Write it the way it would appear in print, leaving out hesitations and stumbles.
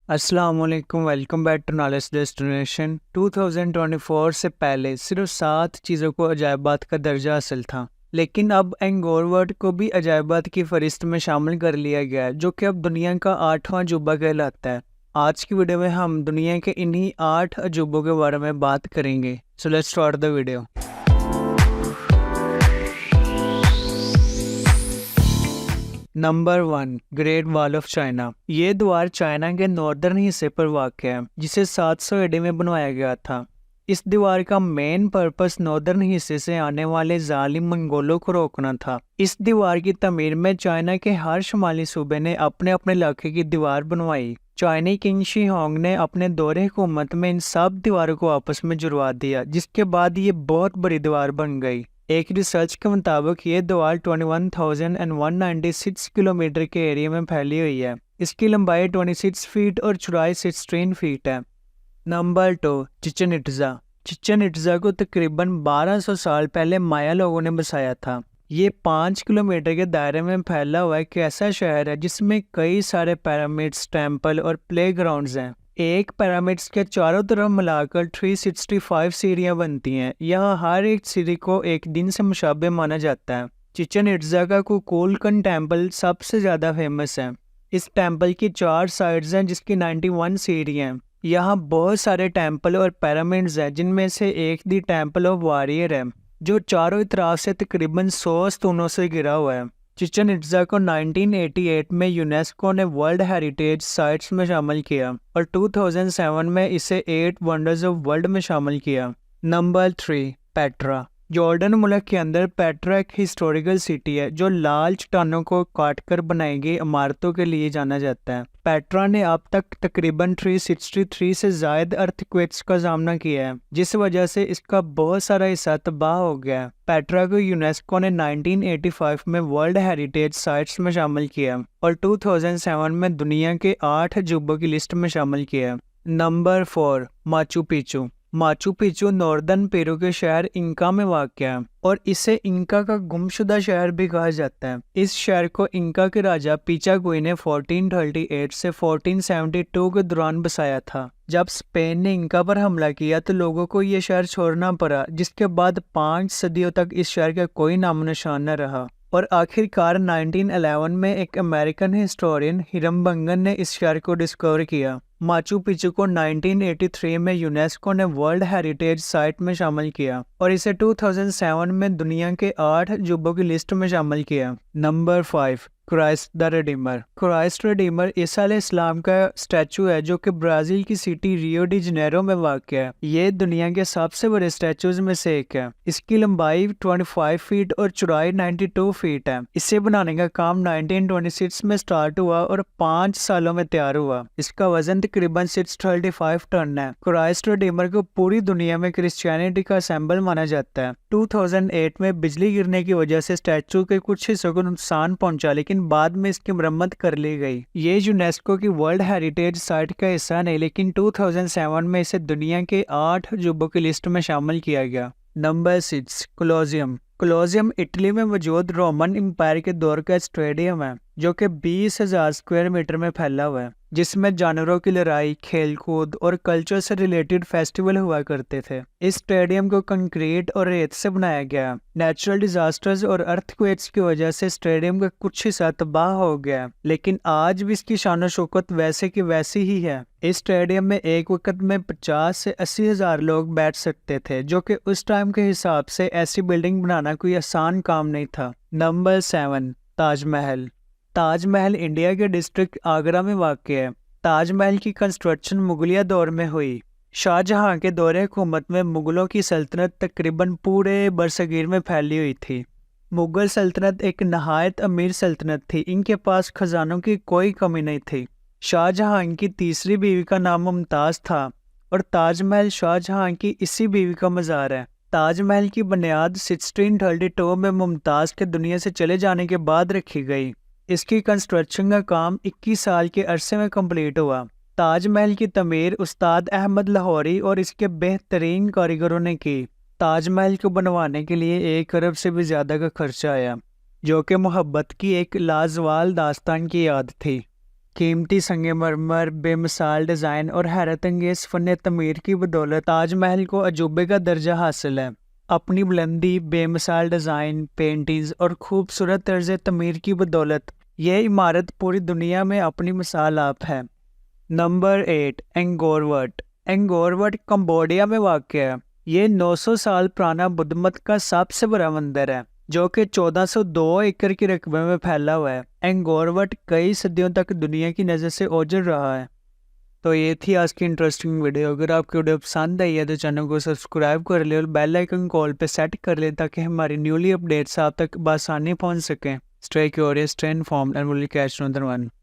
السلام علیکم، welcome back to Knowledge Destination. 2024 سے پہلے صرف 7 چیزوں کو عجائبات کا درجہ حاصل تھا، لیکن اب اینگور ورڈ کو بھی عجائبات کی فہرست میں شامل کر لیا گیا ہے، جو کہ اب دنیا کا 8واں عجوبہ کہلاتا ہے۔ آج کی ویڈیو میں ہم دنیا کے انہی 8 عجوبوں کے بارے میں بات کریں گے۔ So let's start the video. Number 1، great وال آف چائنا۔ یہ دیوار چائنا کے ناردرن حصے پر واقع ہے، جسے 700 AD میں بنوایا گیا تھا۔ اس دیوار کا مین پرپس ناردرن حصے سے آنے والے ظالم منگولوں کو روکنا تھا۔ اس دیوار کی تعمیر میں چائنا کے ہر شمالی صوبے نے اپنے اپنے علاقے کی دیوار بنوائی۔ چائنی کنگ شی ہونگ نے اپنے دور حکومت میں ان سب دیواروں کو آپس میں جڑوا دیا، جس کے بعد یہ بہت بڑی دیوار بن گئی۔ ایک ریسرچ کے مطابق یہ دیوار 21,196 کلومیٹر کے ایریا میں پھیلی ہوئی ہے۔ اس کی لمبائی 26 فیٹ اور چوڑائی 16 فیٹ ہے۔ نمبر 2، چچن اٹزا۔ چچن اٹزا کو تقریباً 1200 سال پہلے مایا لوگوں نے بسایا تھا۔ یہ 5 کلومیٹر کے دائرے میں پھیلا ہوا ایک ایسا شہر ہے جس میں کئی سارے پیرامڈز، ٹیمپل اور پلے گراؤنڈز ہیں۔ ایک پیرامڈز کے چاروں طرف ملا کر 365 سیڑھیاں بنتی ہیں۔ یہاں ہر ایک سیڑھی کو ایک دن سے مشابہ مانا جاتا ہے۔ چچن اٹزا کا کوکولکن ٹیمپل سب سے زیادہ فیمس ہے۔ اس ٹیمپل کی 4 سائڈز ہیں جس کی 91 سیڑھیاں ہیں۔ یہاں بہت سارے ٹیمپل اور پیرامڈز ہیں، جن میں سے ایک دی ٹیمپل آف واریر ہے، جو چاروں اطراف سے تقریباً 100 ستونوں سے گھرا ہوا ہے۔ چچن اٹزا کو 1988 میں یونیسکو نے ورلڈ ہیریٹیج سائٹس میں شامل کیا اور 2007 میں اسے 8 ونڈرز آف ورلڈ میں شامل کیا۔ Number 3، Petra. جارڈن ملک کے اندر پیٹرا ایک ہسٹوریکل سٹی ہے جو لال چٹانوں کو کاٹ کر بنائی گئی عمارتوں کے لیے جانا جاتا ہے۔ پیٹرا نے اب تک تقریباً 363 سے زائد ارتھکویکس کا سامنا کیا ہے، جس وجہ سے اس کا بہت سارا حصہ تباہ ہو گیا ہے۔ پیٹرا کو یونیسکو نے 1985 میں ورلڈ ہیریٹیج سائٹس میں شامل کیا اور 2007 میں دنیا کے 8 عجوبوں کی لسٹ میں شامل کیا۔ Number 4، Machu Picchu. Machu Picchu northern Peru کے شہر انکا میں واقع ہے اور اسے انکا کا گمشدہ شہر بھی کہا جاتا ہے۔ اس شہر کو انکا کے راجہ پیچا گوئی نے 1438 سے 1472 کے دوران بسایا تھا۔ جب اسپین نے انکا پر حملہ کیا تو لوگوں کو یہ شہر چھوڑنا پڑا، جس کے بعد 5 صدیوں تک اس شہر کا کوئی نام و نشان نہ رہا، اور آخر کار 1911 میں ایک امریکن ہسٹورین ہرم بنگن نے اس شہر کو ڈسکور کیا۔ ماچو پیچو کو 1983 میں یونیسکو نے ورلڈ ہیریٹیج سائٹ میں شامل کیا اور اسے 2007 میں دنیا کے 8 عجوبوں کی لسٹ میں شامل کیا۔ نمبر 5، کرائسٹ دا ریڈیمر۔ کرائسٹ ریڈیمر عیسیٰ علیہ السلام کا اسٹیچو ہے جو کہ برازیل کی سٹی ریو ڈی جنیرو میں واقع ہے۔ یہ دنیا کے سب سے بڑے اسٹیچوز میں سے ایک ہے۔ اس کی لمبائی 25 فیٹ اور چوڑائی 92 فیٹ ہے۔ اسے بنانے کا کام 1926 میں سٹارٹ ہوا اور 5 سالوں میں تیار ہوا۔ اس کا وزن تقریباً 635 ٹن ہے۔ کرائسٹ ریڈیمر کو پوری دنیا میں کرسچینٹی کا سمبل مانا جاتا ہے۔ 2008 میں بجلی گرنے کی وجہ سے اسٹیچو کے کچھ حصوں کو نقصان پہنچا، لیکن بعد میں اس کی مرمت کر لی گئی۔ یہ یونیسکو کی ورلڈ ہیریٹیج سائٹ کا حصہ نہیں، لیکن 2007 میں اسے دنیا کے 8 عجوبوں کی لسٹ میں شامل کیا گیا۔ نمبر 6، کولوسیوم۔ کولوسیوم اٹلی میں موجود رومن امپائر کے دور کا اسٹیڈیم ہے جو کہ 20,000 اسکوائر میٹر میں پھیلا ہوا ہے، جس میں جانوروں کی لڑائی، کھیل کود اور کلچر سے ریلیٹڈ فیسٹیول ہوا کرتے تھے۔ اس اسٹیڈیم کو کنکریٹ اور ریت سے بنایا گیا۔ نیچرل ڈیزاسٹرز اور ارتھکویکس کی وجہ سے اسٹیڈیم کا کچھ حصہ تباہ ہو گیا، لیکن آج بھی اس کی شان و شوکت ویسے کی ویسی ہی ہے۔ اس اسٹیڈیم میں ایک وقت میں 50 سے 80 ہزار لوگ بیٹھ سکتے تھے، جو کہ اس ٹائم کے حساب سے ایسی بلڈنگ بنانا کوئی آسان کام نہیں تھا۔ نمبر 7، تاج محل۔ تاج محل انڈیا کے ڈسٹرکٹ آگرہ میں واقع ہے۔ تاج محل کی کنسٹرکشن مغلیہ دور میں ہوئی۔ شاہ جہاں کے دور حکومت میں مغلوں کی سلطنت تقریباً پورے برصغیر میں پھیلی ہوئی تھی۔ مغل سلطنت ایک نہایت امیر سلطنت تھی۔ ان کے پاس خزانوں کی کوئی کمی نہیں تھی۔ شاہ جہاں کی تیسری بیوی کا نام ممتاز تھا اور تاج محل شاہ جہاں کی اسی بیوی کا مزار ہے۔ تاج محل کی بنیاد 1632 میں ممتاز کے دنیا سے چلے جانے کے بعد رکھی گئی۔ اس کی کنسٹرکشن کا کام 21 سال کے عرصے میں کمپلیٹ ہوا۔ تاج محل کی تعمیر استاد احمد لاہوری اور اس کے بہترین کاریگروں نے کی۔ تاج محل کو بنوانے کے لیے 1 ارب سے بھی زیادہ کا خرچہ آیا، جو کہ محبت کی ایک لازوال داستان کی یاد تھی۔ قیمتی سنگ مرمر، بے مثال ڈیزائن اور حیرت انگیز فن تعمیر کی بدولت تاج محل کو عجوبے کا درجہ حاصل ہے۔ اپنی بلندی، بے مثال ڈیزائن، پینٹنگز اور خوبصورت طرز تعمیر کی بدولت یہ عمارت پوری دنیا میں اپنی مثال آپ ہے۔ Number 8، Angkor Wat. Angkor Wat Cambodia میں واقع ہے۔ یہ 900 سال پرانا بدھ مت کا سب سے بڑا مندر ہے جو کہ 1402 ایکڑ کے رقبے میں پھیلا ہوا ہے۔ اینگور وٹ کئی صدیوں تک دنیا کی نظر سے اوجھل رہا ہے۔ تو یہ تھی آج کی انٹرسٹنگ ویڈیو۔ اگر آپ کی ویڈیو پسند آئی ہے تو چینل کو سبسکرائب کر لیں اور بیل آئیکن کال پہ سیٹ کر لیں تاکہ ہماری نیولی اپڈیٹس آپ تک بآسانی پہنچ سکیں۔ Stay curious, stay informed, and we'll catch you on another one.